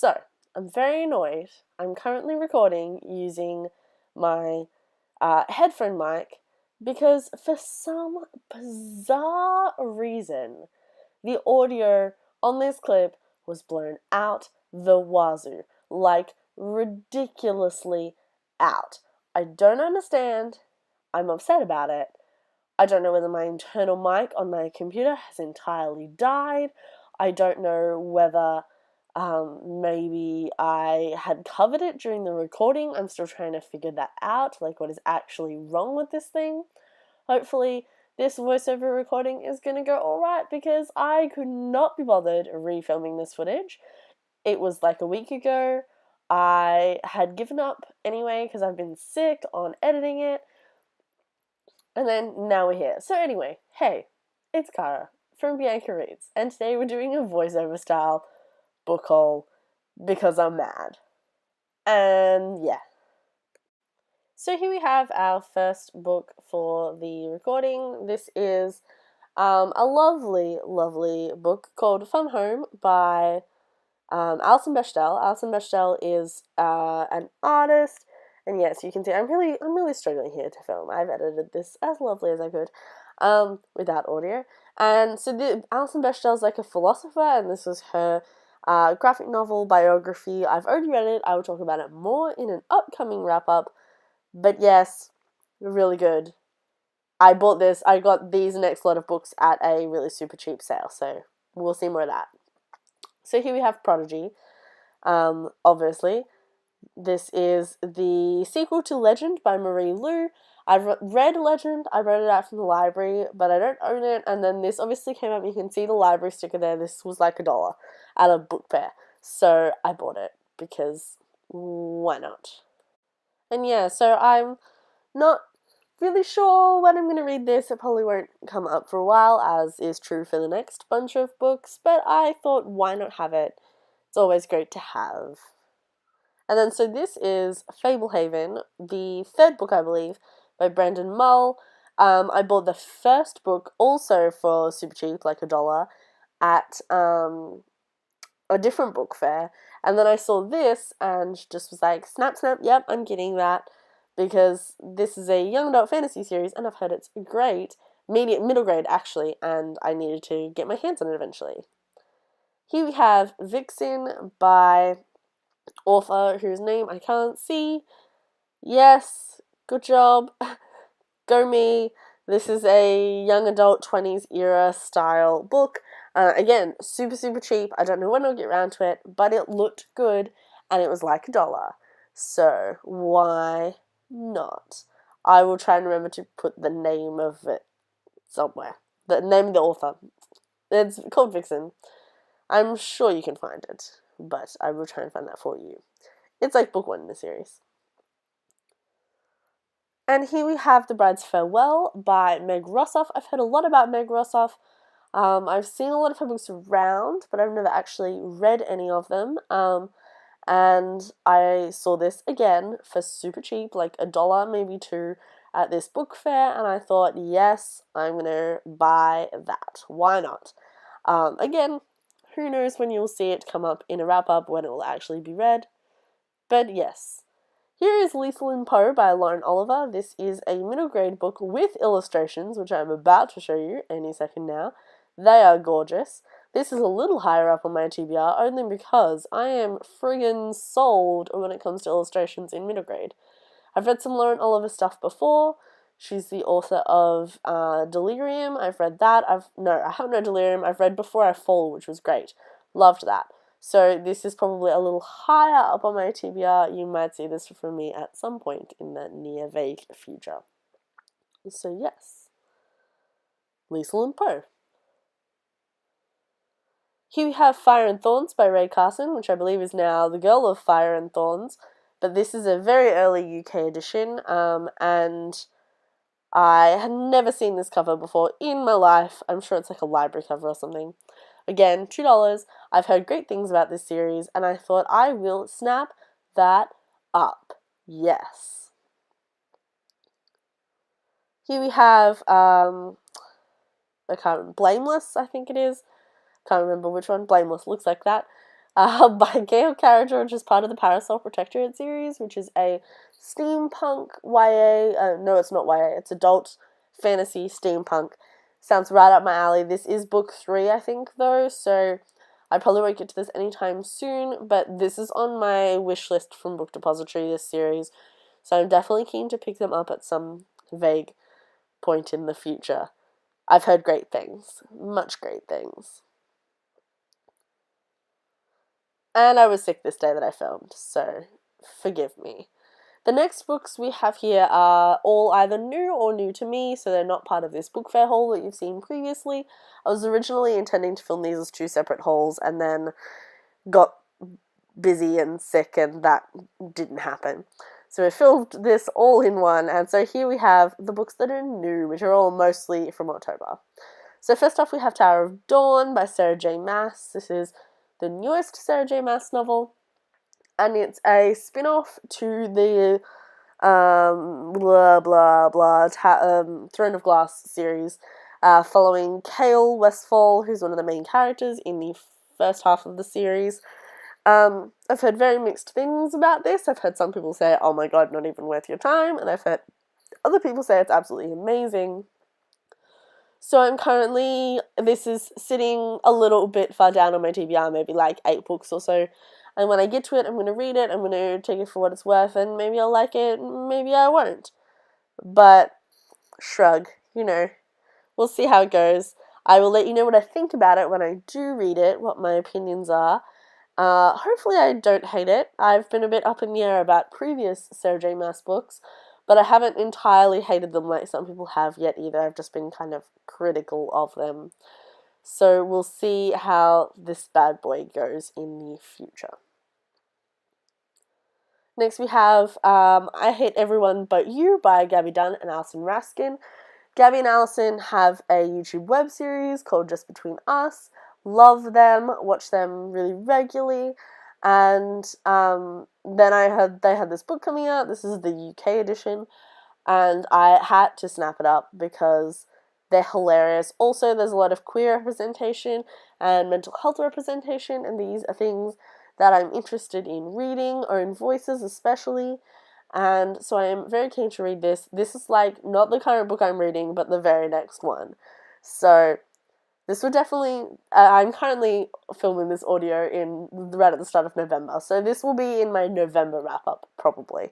So, I'm very annoyed. I'm currently recording using my headphone mic because for some bizarre reason, the audio on this clip was blown out the wazoo, like ridiculously out. I don't understand. I'm upset about it. I don't know whether my internal mic on my computer has entirely died. I don't know whether maybe I had covered it during the recording. I'm still trying to figure that out, like what is actually wrong with this thing. Hopefully this voiceover recording is going to go alright, because I could not be bothered refilming this footage. It was like a week ago. I had given up anyway because I've been sick on editing it. And then now we're here. So anyway, hey, it's Kara from Bianca Reads, and today we're doing a voiceover style book haul because I'm mad. And yeah. So here we have our first book for the recording. This is a lovely, lovely book called Fun Home by Alison Bechdel. Alison Bechdel is an artist, and yes, you can see I'm really struggling here to film. I've edited this as lovely as I could without audio. And so Alison Bechdel is like a philosopher, and this is her graphic novel biography. I've already read it. I will talk about it more in an upcoming wrap-up. But yes, really good. I bought this. I got these next lot of books at a really super cheap sale, so we'll see more of that. So here we have Prodigy. Obviously, this is the sequel to Legend by Marie Lu. I've read Legend. I read it out from the library, but I don't own it. And then this obviously came up. You can see the library sticker there. This was like $1 at a book fair, so I bought it because why not? And yeah, so I'm not really sure when I'm going to read this. It probably won't come up for a while, as is true for the next bunch of books, but I thought, why not have it? It's always great to have. And then, so this is Fablehaven, the third book, I believe, by Brandon Mull. I bought the first book also for super cheap, like $1, at a different book fair. And then I saw this and just was like, snap, snap, yep, I'm getting that. Because this is a young adult fantasy series, and I've heard it's great. Middle grade, actually, and I needed to get my hands on it eventually. Here we have Vixen by author whose name I can't see. Yes, good job. Go me. This is a young adult 20s era style book. Again, super, super cheap. I don't know when I'll get around to it, but it looked good, and it was like $1. So, why not? I will try and remember to put the name of it somewhere. The name of the author. It's called Vixen. I'm sure you can find it, but I will try and find that for you. It's like book 1 in the series. And here we have The Bride's Farewell by Meg Rossoff. I've heard a lot about Meg Rossoff. I've seen a lot of her books around, but I've never actually read any of them. And I saw this again for super cheap, like $1, maybe $2, at this book fair, and I thought, yes, I'm gonna buy that. Why not? Again, who knows when you'll see it come up in a wrap-up, when it will actually be read. But yes. Here is Lethal in Poe by Lauren Oliver. This is a middle grade book with illustrations, which I'm about to show you any second now. They are gorgeous. This is a little higher up on my TBR, only because I am friggin' sold when it comes to illustrations in middle grade. I've read some Lauren Oliver stuff before. She's the author of Delirium. I've read that. I haven't read Delirium. I've read Before I Fall, which was great. Loved that. So this is probably a little higher up on my TBR. You might see this from me at some point in the near vague future. So yes. Lethal in Poe. Here we have Fire and Thorns by Ray Carson, which I believe is now The Girl of Fire and Thorns. But this is a very early UK edition, and I had never seen this cover before in my life. I'm sure it's like a library cover or something. Again, $2. I've heard great things about this series, and I thought I will snap that up. Yes. Here we have, Blameless, I think it is. Can't remember which one. Blameless, looks like that. by Gail Carriger, which is part of the Parasol Protectorate series, which is a steampunk YA. No, it's not YA. It's adult fantasy steampunk. Sounds right up my alley. This is book 3, I think, though, so I probably won't get to this anytime soon, but this is on my wish list from Book Depository, this series, so I'm definitely keen to pick them up at some vague point in the future. I've heard great things. Much great things. And I was sick this day that I filmed, so forgive me. The next books we have here are all either new or new to me, so they're not part of this book fair haul that you've seen previously. I was originally intending to film these as 2 separate hauls and then got busy and sick and that didn't happen. So I filmed this all in one, and so here we have the books that are new, which are all mostly from October. So first off we have Tower of Dawn by Sarah J Maas. This is the newest Sarah J Maas novel, and it's a spin-off to the Throne of Glass series, following Cale Westfall, who's one of the main characters in the first half of the series. I've heard very mixed things about this. I've heard some people say, oh my god, not even worth your time, and I've heard other people say it's absolutely amazing. So I'm currently, this is sitting a little bit far down on my TBR, maybe like 8 books or so, and when I get to it, I'm going to read it, I'm going to take it for what it's worth, and maybe I'll like it, maybe I won't. But, shrug, you know, we'll see how it goes. I will let you know what I think about it when I do read it, what my opinions are. Hopefully I don't hate it. I've been a bit up in the air about previous Sarah J Maas books, but I haven't entirely hated them like some people have yet either. I've just been kind of critical of them. So we'll see how this bad boy goes in the future. Next we have I Hate Everyone But You by Gabby Dunn and Alison Raskin. Gabby and Alison have a YouTube web series called Just Between Us. Love them, watch them really regularly, and then I heard they had this book coming out. This is the UK edition, and I had to snap it up because they're hilarious. Also, there's a lot of queer representation and mental health representation, and these are things that I'm interested in reading, or in voices especially, and so I am very keen to read this. This is like not the current book I'm reading, but the very next one. So this would definitely, I'm currently filming this audio right at the start of November, so this will be in my November wrap-up, probably.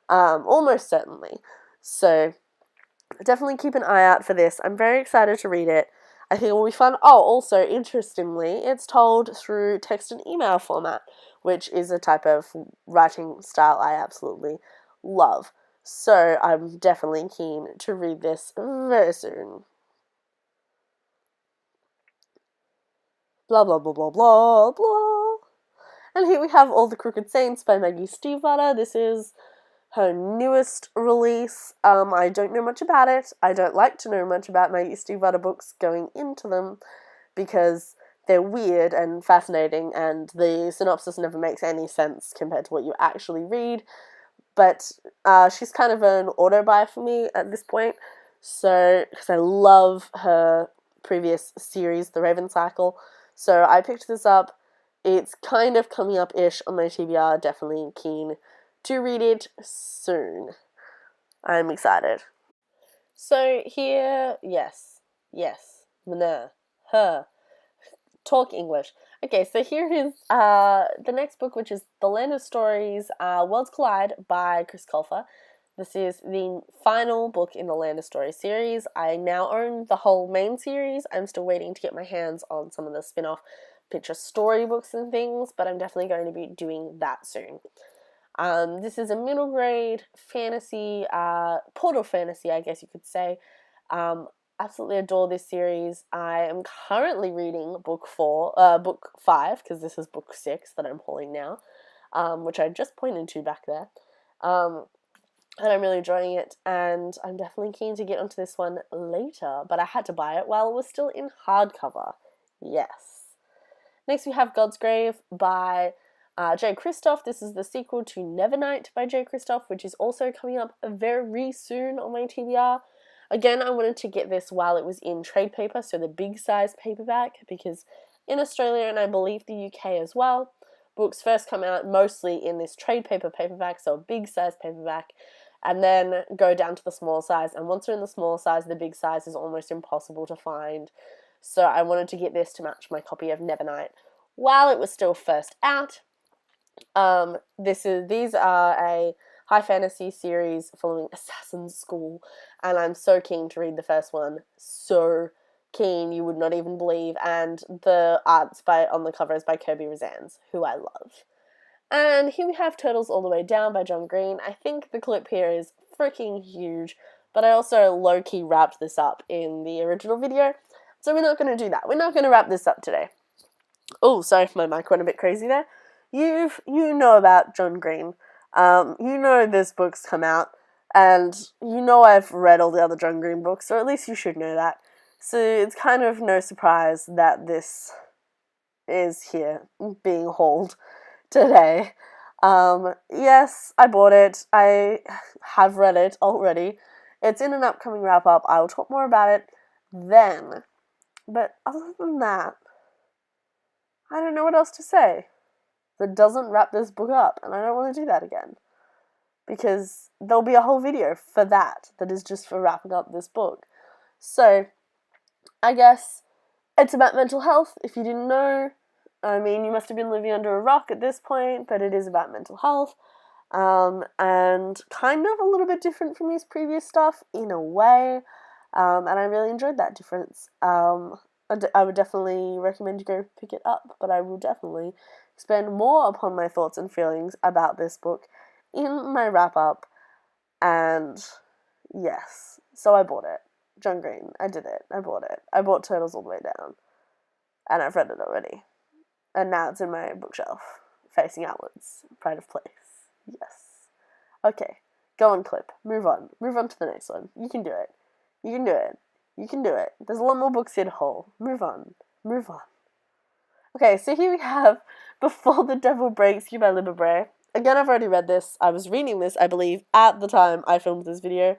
Almost certainly. So, definitely keep an eye out for this. I'm very excited to read it. I think it will be fun. Oh, also, interestingly, it's told through text and email format, which is a type of writing style I absolutely love. So, I'm definitely keen to read this very soon. Blah, blah, blah, blah, blah, blah. And here we have All the Crooked Saints by Maggie Stiefvater. This is her newest release. I don't know much about it. I don't like to know much about Maggie Stiefvater books going into them because they're weird and fascinating, and the synopsis never makes any sense compared to what you actually read. But she's kind of an auto-buy for me at this point. So, because I love her previous series, The Raven Cycle. So I picked this up. It's kind of coming up-ish on my TBR. Definitely keen to read it soon. I'm excited. So here, yes, meh, her, talk English. Okay, so here is the next book, which is The Land of Stories, Worlds Collide by Chris Colfer. This is the final book in the Land of Stories series. I now own the whole main series. I'm still waiting to get my hands on some of the spin-off picture storybooks and things, but I'm definitely going to be doing that soon. This is a middle grade fantasy, portal fantasy, I guess you could say. Absolutely adore this series. I am currently reading book 5, because this is book 6 that I'm hauling now, which I just pointed to back there. And I'm really enjoying it, and I'm definitely keen to get onto this one later, but I had to buy it while it was still in hardcover. Yes. Next we have God's Grave by Jay Kristoff. This is the sequel to Nevernight by Jay Kristoff, which is also coming up very soon on my TBR. Again, I wanted to get this while it was in trade paper, so the big size paperback, because in Australia and I believe the UK as well, books first come out mostly in this trade paperback, so a big size paperback, and then go down to the small size. And once they're in the small size, the big size is almost impossible to find. So I wanted to get this to match my copy of Nevernight while it was still first out. These are a high fantasy series following Assassin's School, and I'm so keen to read the first one. So keen, you would not even believe. And the art's on the cover is by Kirby Razanz, who I love. And here we have Turtles All the Way Down by John Green. I think the clip here is freaking huge, but I also low-key wrapped this up in the original video, so we're not going to do that. We're not going to wrap this up today. Oh, sorry if my mic went a bit crazy there. You know about John Green. You know this book's come out, and you know I've read all the other John Green books, or at least you should know that. So it's kind of no surprise that this is here, being hauled today. Yes, I bought it. I have read it already. It's in an upcoming wrap-up. I will talk more about it then. But other than that, I don't know what else to say that doesn't wrap this book up, and I don't want to do that again. Because there'll be a whole video for that is just for wrapping up this book. So, I guess it's about mental health, if you didn't know. I mean, you must have been living under a rock at this point, but it is about mental health. And kind of a little bit different from his previous stuff, in a way. And I really enjoyed that difference. I would definitely recommend you go pick it up, but I will definitely expand more upon my thoughts and feelings about this book in my wrap-up. And yes, so I bought it. John Green, I did it. I bought it. I bought Turtles All the Way Down. And I've read it already. And now it's in my bookshelf, facing outwards. Pride of place. Yes. Okay, go on, clip. Move on. Move on to the next one. You can do it. You can do it. You can do it. There's a lot more books here to haul. Move on. Move on. Okay, so here we have Before the Devil Breaks You by Libba Bray. Again, I've already read this. I was reading this, I believe, at the time I filmed this video.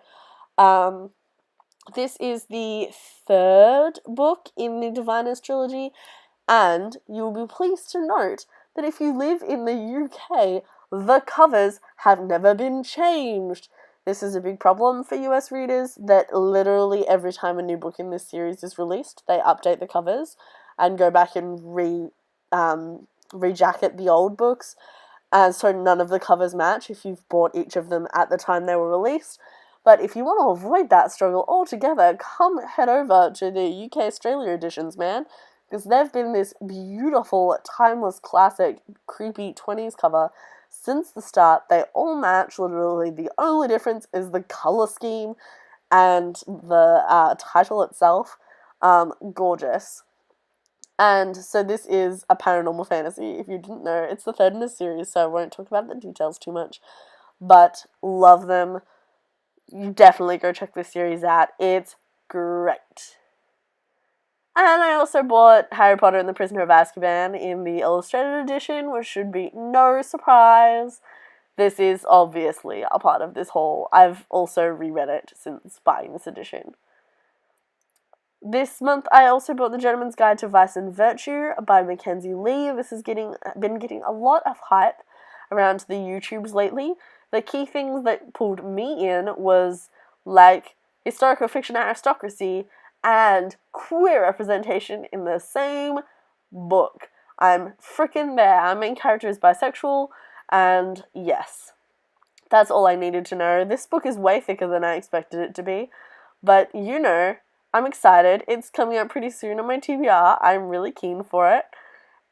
This is the third book in the Diviners trilogy, and you'll be pleased to note that if you live in the UK, the covers have never been changed. This is a big problem for US readers, that literally every time a new book in this series is released, they update the covers and go back and rejacket the old books, and so none of the covers match if you've bought each of them at the time they were released. But if you want to avoid that struggle altogether, come head over to the UK Australia editions, man, because they've been this beautiful, timeless, classic, creepy 20s cover since the start. They all match, literally. The only difference is the colour scheme and the title itself. Gorgeous. And so this is a paranormal fantasy, if you didn't know. It's the third in the series, so I won't talk about the details too much. But love them. You definitely go check this series out. It's great. And I also bought Harry Potter and the Prisoner of Azkaban in the illustrated edition, which should be no surprise. This is obviously a part of this haul. I've also reread it since buying this edition. This month I also bought The Gentleman's Guide to Vice and Virtue by Mackenzie Lee. This has been getting a lot of hype around the YouTubes lately. The key things that pulled me in was, like, historical fiction aristocracy and queer representation in the same book. I'm freaking there. Our main character is bisexual, and yes, that's all I needed to know. This book is way thicker than I expected it to be, but you know, I'm excited. It's coming out pretty soon on my TBR. I'm really keen for it.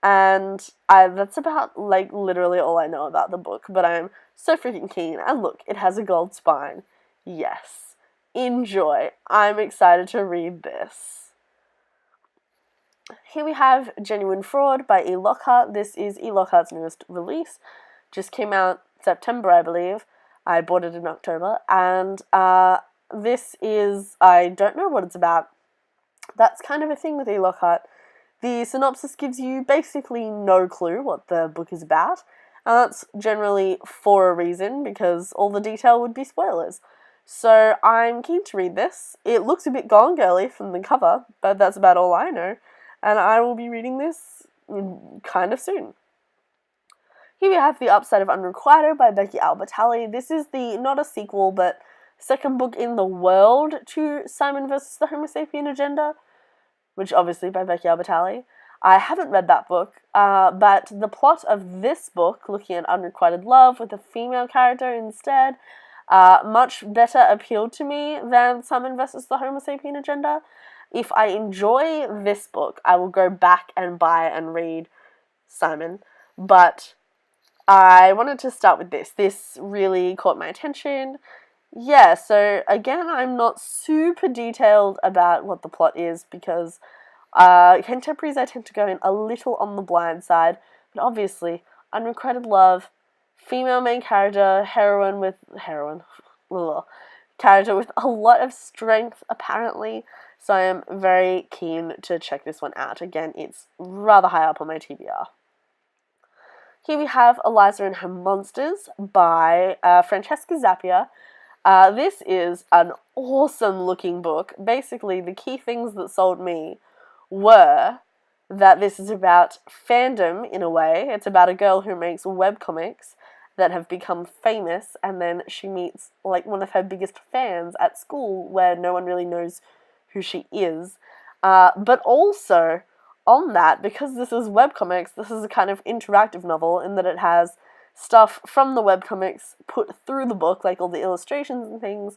And that's about, like, literally all I know about the book, but I'm so freaking keen. And look, it has a gold spine. Yes. Enjoy. I'm excited to read this. Here we have Genuine Fraud by E. Lockhart. This is E. Lockhart's newest release. Just came out September, I believe. I bought it in October. And this is, I don't know what it's about. That's kind of a thing with E. Lockhart. The synopsis gives you basically no clue what the book is about, and that's generally for a reason, because all the detail would be spoilers. So I'm keen to read this. It looks a bit Gone Girly from the cover, but that's about all I know, and I will be reading this kind of soon. Here we have The Upside of Unrequited by Becky Albertalli. This is not a sequel, but second book in the world to Simon vs. the Homo Sapien Agenda, which obviously by Becky Albertalli. I haven't read that book, but the plot of this book, looking at unrequited love with a female character instead, much better appealed to me than Simon vs. the Homo Sapien Agenda. If I enjoy this book, I will go back and buy and read Simon, but I wanted to start with this. This really caught my attention. Yeah, so again, I'm not super detailed about what the plot is because contemporaries I tend to go in a little on the blind side, but obviously, unrequited love, female main character, character with a lot of strength, apparently, so I am very keen to check this one out. Again, it's rather high up on my TBR. Here we have Eliezer and Her Monsters by Francesca Zappia. This is an awesome looking book. Basically, the key things that sold me were that this is about fandom in a way. It's about a girl who makes webcomics that have become famous, and then she meets like one of her biggest fans at school where no one really knows who she is. But also, on that, because this is webcomics, this is a kind of interactive novel in that it has stuff from the webcomics put through the book, like all the illustrations and things,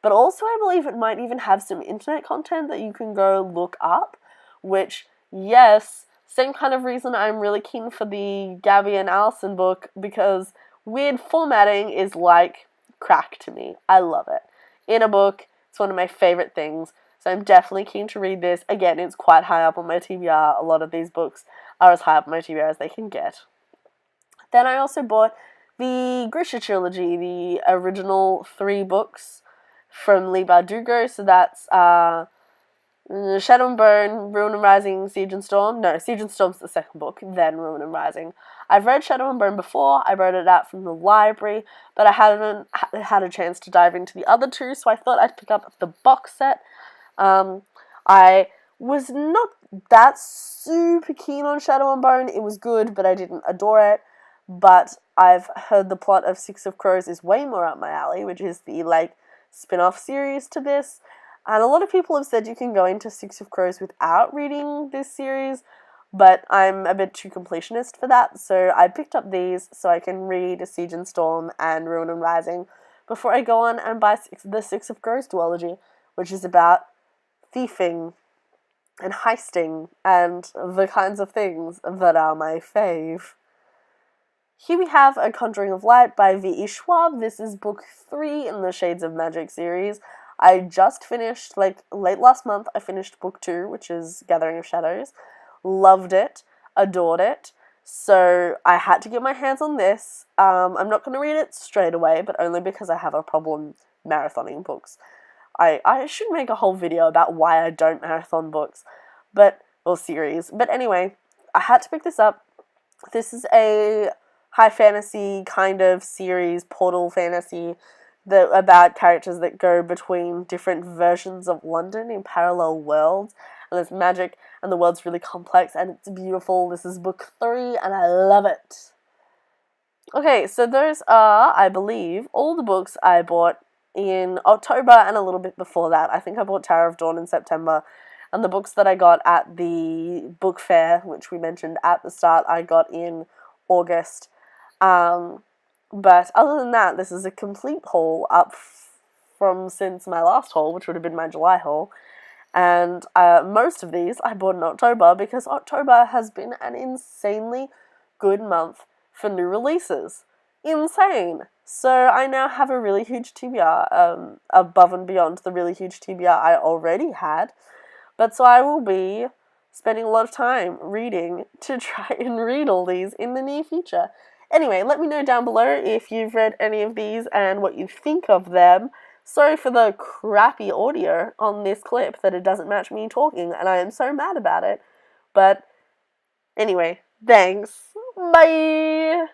but also I believe it might even have some internet content that you can go look up, which, yes, same kind of reason I'm really keen for the Gabby and Allison book, because weird formatting is like crack to me. I love it. In a book, it's one of my favorite things. So I'm definitely keen to read this. Again, it's quite high up on my TBR. A lot of these books are as high up on my TBR as they can get. Then I also bought the Grisha Trilogy, the original 3 books from Leigh Bardugo. So that's Shadow and Bone, Ruin and Rising, Siege and Storm. No, Siege and Storm's the second book, then Ruin and Rising. I've read Shadow and Bone before. I read it out from the library, but I haven't had a chance to dive into the other 2, so I thought I'd pick up the box set. I was not that super keen on Shadow and Bone. It was good, but I didn't adore it. But I've heard the plot of Six of Crows is way more up my alley, which is the, like, spin-off series to this. And a lot of people have said you can go into Six of Crows without reading this series, but I'm a bit too completionist for that, so I picked up these so I can read Siege and Storm and Ruin and Rising before I go on and buy the Six of Crows duology, which is about thieving and heisting and the kinds of things that are my fave. Here we have A Conjuring of Light by V.E. Schwab. This is book 3 in the Shades of Magic series. I just finished, like, late last month, I finished book 2, which is Gathering of Shadows. Loved it. Adored it. So I had to get my hands on this. I'm not going to read it straight away, but only because I have a problem marathoning books. I should make a whole video about why I don't marathon books, or series. But anyway, I had to pick this up. This is a high fantasy kind of series, portal fantasy, about characters that go between different versions of London in parallel worlds. And there's magic, and the world's really complex, and it's beautiful. This is book 3, and I love it. Okay, so those are, I believe, all the books I bought in October and a little bit before that. I think I bought Tower of Dawn in September, and the books that I got at the book fair, which we mentioned at the start, I got in August. But other than that, this is a complete haul up from since my last haul, which would have been my July haul. And most of these I bought in October because October has been an insanely good month for new releases. Insane! So I now have a really huge TBR, above and beyond the really huge TBR I already had. But so I will be spending a lot of time reading to try and read all these in the near future. Anyway, let me know down below if you've read any of these and what you think of them. Sorry for the crappy audio on this clip, that it doesn't match me talking, and I am so mad about it. But anyway, thanks. Bye!